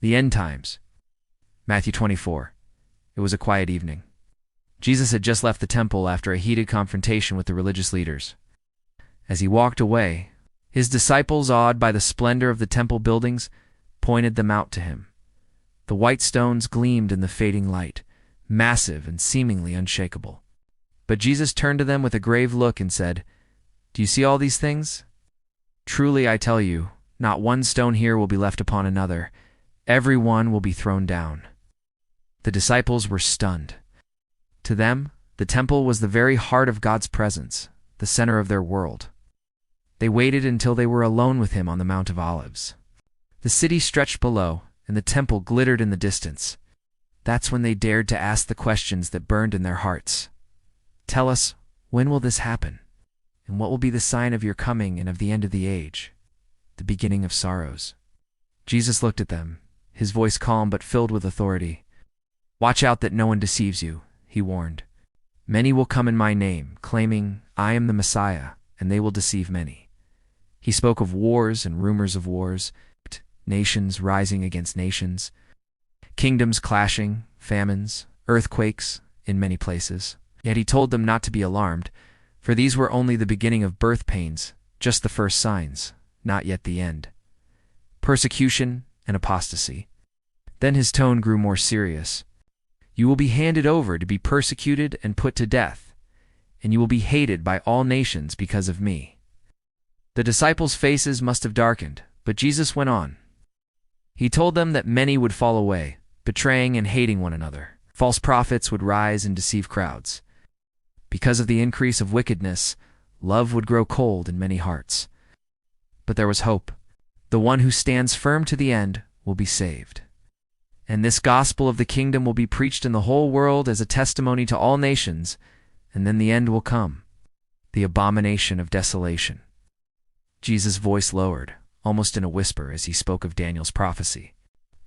The end times. Matthew 24. It was a quiet evening. Jesus had just left the temple after a heated confrontation with the religious leaders. As he walked away, his disciples, awed by the splendor of the temple buildings, pointed them out to him. The white stones gleamed in the fading light, massive and seemingly unshakable. But Jesus turned to them with a grave look and said, "Do you see all these things? Truly I tell you, not one stone here will be left upon another. Every one will be thrown down." The disciples were stunned. To them, the temple was the very heart of God's presence, the center of their world. They waited until they were alone with him on the Mount of Olives. The city stretched below, and the temple glittered in the distance. That's when they dared to ask the questions that burned in their hearts. "Tell us, when will this happen? And what will be the sign of your coming and of the end of the age, the beginning of sorrows?" Jesus looked at them, his voice calm but filled with authority. "Watch out that no one deceives you," he warned. "Many will come in my name, claiming, 'I am the Messiah,' and they will deceive many." He spoke of wars and rumors of wars, nations rising against nations, kingdoms clashing, famines, earthquakes in many places. Yet he told them not to be alarmed, for these were only the beginning of birth pains, just the first signs, not yet the end. Persecution and apostasy. Then his tone grew more serious. "You will be handed over to be persecuted and put to death, and you will be hated by all nations because of me." The disciples' faces must have darkened, but Jesus went on. He told them that many would fall away, betraying and hating one another. False prophets would rise and deceive crowds. Because of the increase of wickedness, love would grow cold in many hearts. But there was hope. The one who stands firm to the end will be saved. And this gospel of the kingdom will be preached in the whole world as a testimony to all nations, and then the end will come, the abomination of desolation. Jesus' voice lowered, almost in a whisper, as he spoke of Daniel's prophecy.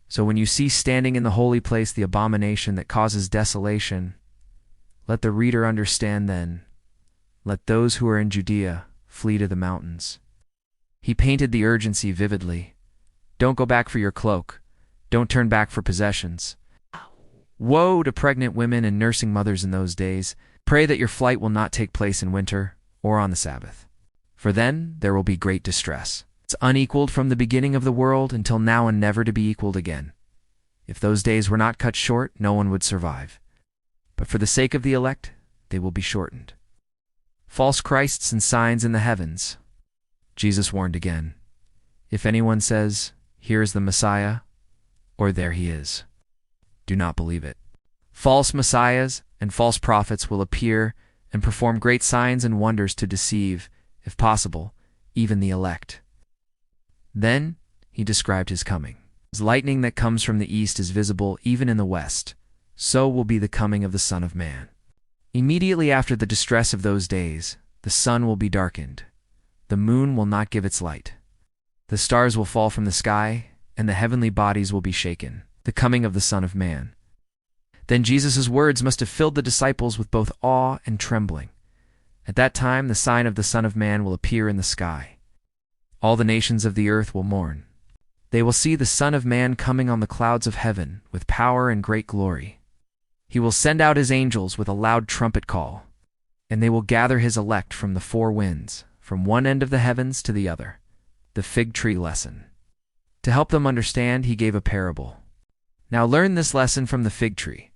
"So when you see standing in the holy place the abomination that causes desolation, let the reader understand then. Let those who are in Judea flee to the mountains." He painted the urgency vividly. Don't go back for your cloak. Don't turn back for possessions. Woe to pregnant women and nursing mothers in those days. Pray that your flight will not take place in winter or on the Sabbath. For then there will be great distress. It's unequaled from the beginning of the world until now and never to be equaled again. If those days were not cut short, no one would survive. But for the sake of the elect, they will be shortened. False Christs and signs in the heavens. Jesus warned again. If anyone says, "Here is the Messiah," or "There he is," do not believe it. False messiahs and false prophets will appear and perform great signs and wonders to deceive, if possible, even the elect. Then he described his coming. As lightning that comes from the east is visible even in the west, so will be the coming of the Son of Man. Immediately after the distress of those days, the sun will be darkened. The moon will not give its light. The stars will fall from the sky, and the heavenly bodies will be shaken. The coming of the Son of Man. Then Jesus' words must have filled the disciples with both awe and trembling. At that time the sign of the Son of Man will appear in the sky. All the nations of the earth will mourn. They will see the Son of Man coming on the clouds of heaven with power and great glory. He will send out his angels with a loud trumpet call, and they will gather his elect from the four winds, from one end of the heavens to the other. The fig tree lesson. To help them understand, he gave a parable. Now learn this lesson from the fig tree.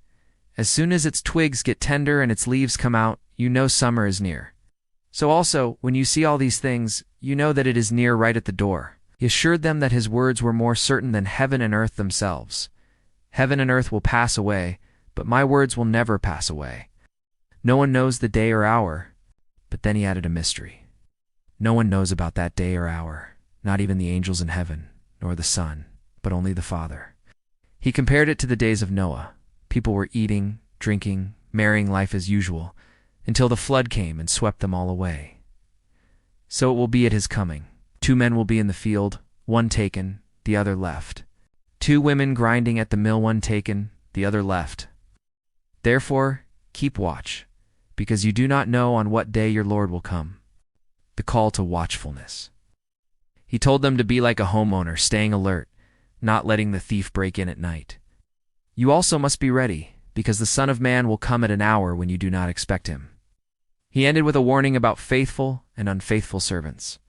As soon as its twigs get tender and its leaves come out, you know summer is near. So also, when you see all these things, you know that it is near, right at the door. He assured them that his words were more certain than heaven and earth themselves. Heaven and earth will pass away, but my words will never pass away. No one knows the day or hour. But then he added a mystery. No one knows about that day or hour, not even the angels in heaven, nor the Son, but only the Father. He compared it to the days of Noah. People were eating, drinking, marrying life as usual, until the flood came and swept them all away. So it will be at his coming. 2 men will be in the field, one taken, the other left. 2 women grinding at the mill, one taken, the other left. Therefore, keep watch, because you do not know on what day your Lord will come. The call to watchfulness. He told them to be like a homeowner, staying alert, not letting the thief break in at night. You also must be ready, because the Son of Man will come at an hour when you do not expect him. He ended with a warning about faithful and unfaithful servants.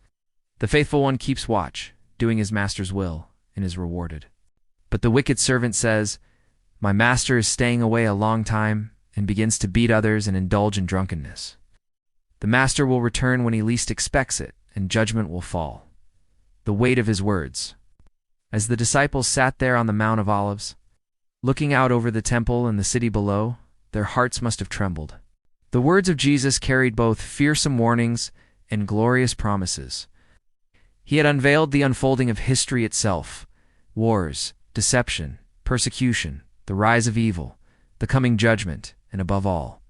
The faithful one keeps watch, doing his master's will, and is rewarded. But the wicked servant says, "My master is staying away a long time," and begins to beat others and indulge in drunkenness. The master will return when he least expects it, and judgment will fall. The weight of his words. As the disciples sat there on the Mount of Olives, looking out over the temple and the city below, their hearts must have trembled. The words of Jesus carried both fearsome warnings and glorious promises. He had unveiled the unfolding of history itself: wars, deception, persecution, the rise of evil, the coming judgment, and above all,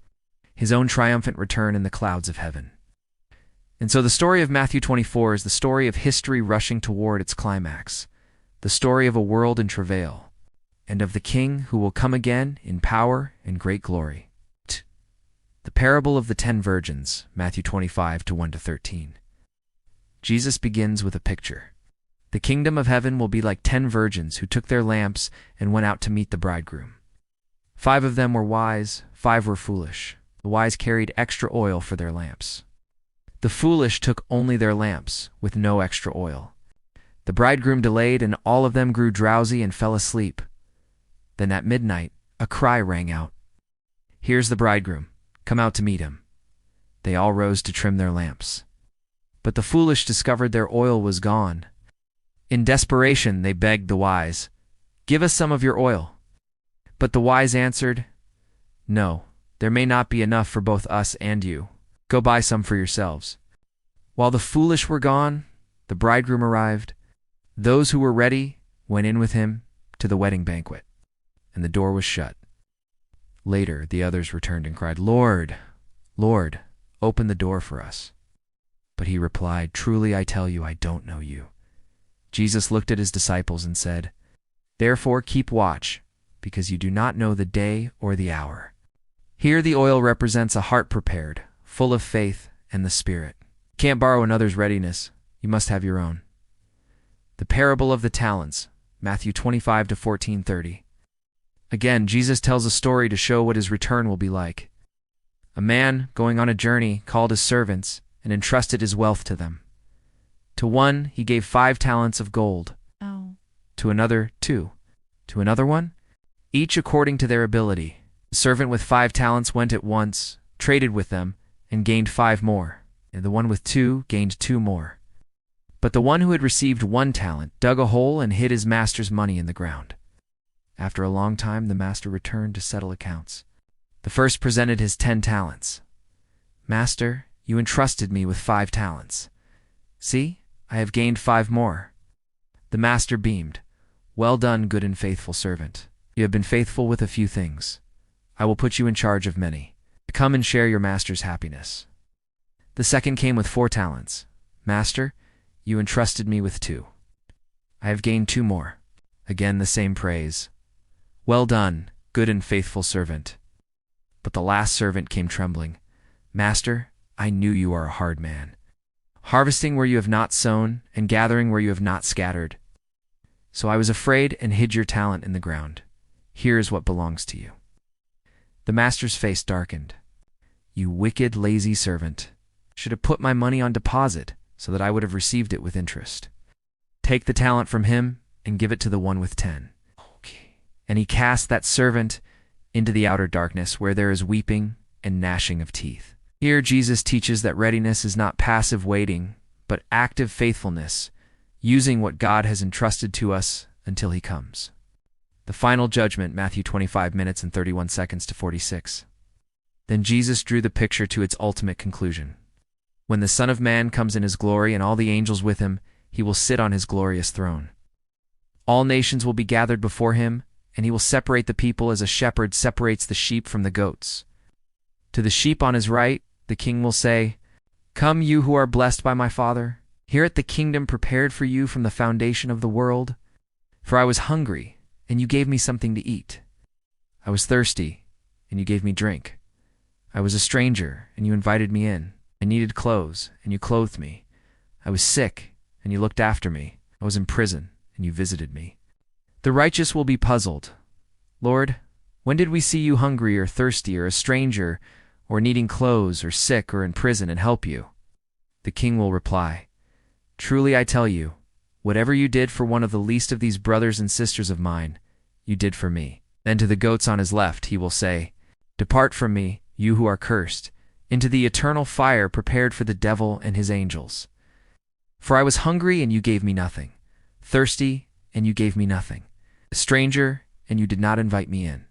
his own triumphant return in the clouds of heaven. And so the story of Matthew 24 is the story of history rushing toward its climax, the story of a world in travail, and of the King who will come again in power and great glory. The parable of the 10 virgins, Matthew 25, 1-13. Jesus begins with a picture. The kingdom of heaven will be like 10 virgins who took their lamps and went out to meet the bridegroom. 5 of them were wise, 5 were foolish. The wise carried extra oil for their lamps. The foolish took only their lamps, with no extra oil. The bridegroom delayed, and all of them grew drowsy and fell asleep. Then at midnight, a cry rang out, "Here's the bridegroom. Come out to meet him." They all rose to trim their lamps. But the foolish discovered their oil was gone. In desperation, they begged the wise, "Give us some of your oil." But the wise answered, "No, there may not be enough for both us and you. Go buy some for yourselves." While the foolish were gone, the bridegroom arrived. Those who were ready went in with him to the wedding banquet, and the door was shut. Later, the others returned and cried, "Lord, Lord, open the door for us." But he replied, "Truly I tell you, I don't know you." Jesus looked at his disciples and said, "Therefore keep watch, because you do not know the day or the hour." Here the oil represents a heart prepared, full of faith and the Spirit. You can't borrow another's readiness. You must have your own. The parable of the talents, Matthew 25-14:30. Again, Jesus tells a story to show what his return will be like. A man, going on a journey, called his servants and entrusted his wealth to them. To one, he gave 5 talents of gold. To another, 2. To another one, each according to their ability. The servant with 5 talents went at once, traded with them, and gained 5 more. And the one with 2 gained 2 more. But the one who had received 1 talent dug a hole and hid his master's money in the ground. After a long time, the master returned to settle accounts. The first presented his 10 talents. "Master, you entrusted me with 5 talents. See, I have gained 5 more." The master beamed. "Well done, good and faithful servant. You have been faithful with a few things. I will put you in charge of many. Come and share your master's happiness." The second came with 4 talents. "Master, you entrusted me with 2. I have gained 2 more." Again the same praise. "Well done, good and faithful servant." But the last servant came trembling. "Master, I knew you are a hard man, harvesting where you have not sown and gathering where you have not scattered. So I was afraid and hid your talent in the ground. Here is what belongs to you." The master's face darkened. "You wicked, lazy servant. Should have put my money on deposit so that I would have received it with interest. Take the talent from him and give it to the one with 10. And he cast that servant into the outer darkness where there is weeping and gnashing of teeth. Here Jesus teaches that readiness is not passive waiting, but active faithfulness, using what God has entrusted to us until he comes. The final judgment, Matthew 25:31-46. Then Jesus drew the picture to its ultimate conclusion. When the Son of Man comes in his glory and all the angels with him, he will sit on his glorious throne. All nations will be gathered before him, and he will separate the people as a shepherd separates the sheep from the goats. To the sheep on his right, the king will say, "Come, you who are blessed by my Father, inherit the kingdom prepared for you from the foundation of the world. For I was hungry, and you gave me something to eat. I was thirsty, and you gave me drink. I was a stranger, and you invited me in. I needed clothes, and you clothed me. I was sick, and you looked after me. I was in prison, and you visited me." The righteous will be puzzled. Lord, when did we see you hungry or thirsty or a stranger or needing clothes or sick or in prison and help you? The king will reply, Truly I tell you, whatever you did for one of the least of these brothers and sisters of mine, you did for me. Then to the goats on his left he will say, Depart from me, you who are cursed, into the eternal fire prepared for the devil and his angels. For I was hungry, and you gave me nothing, thirsty, and you gave me nothing, a stranger, and you did not invite me in,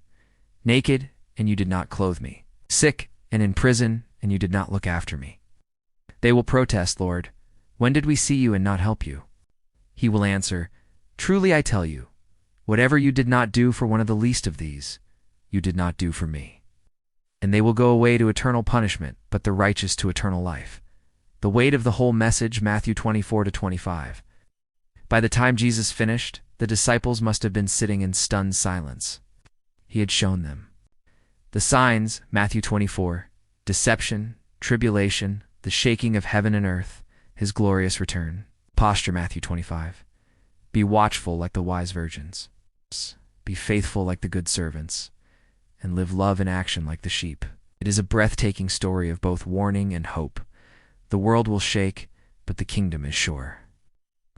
naked, and you did not clothe me, sick and in prison, and you did not look after me. They will protest, Lord, when did we see you and not help you? He will answer, Truly I tell you, whatever you did not do for one of the least of these, you did not do for me. And they will go away to eternal punishment, but the righteous to eternal life. The weight of the whole message, Matthew 24-25. By the time Jesus finished, the disciples must have been sitting in stunned silence. He had shown them the signs, Matthew 24, deception, tribulation, the shaking of heaven and earth, his glorious return. Posture, Matthew 25. Be watchful like the wise virgins. Be faithful like the good servants, and live love in action like the sheep. It is a breathtaking story of both warning and hope. The world will shake, but the kingdom is sure.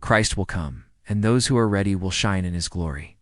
Christ will come, and those who are ready will shine in his glory.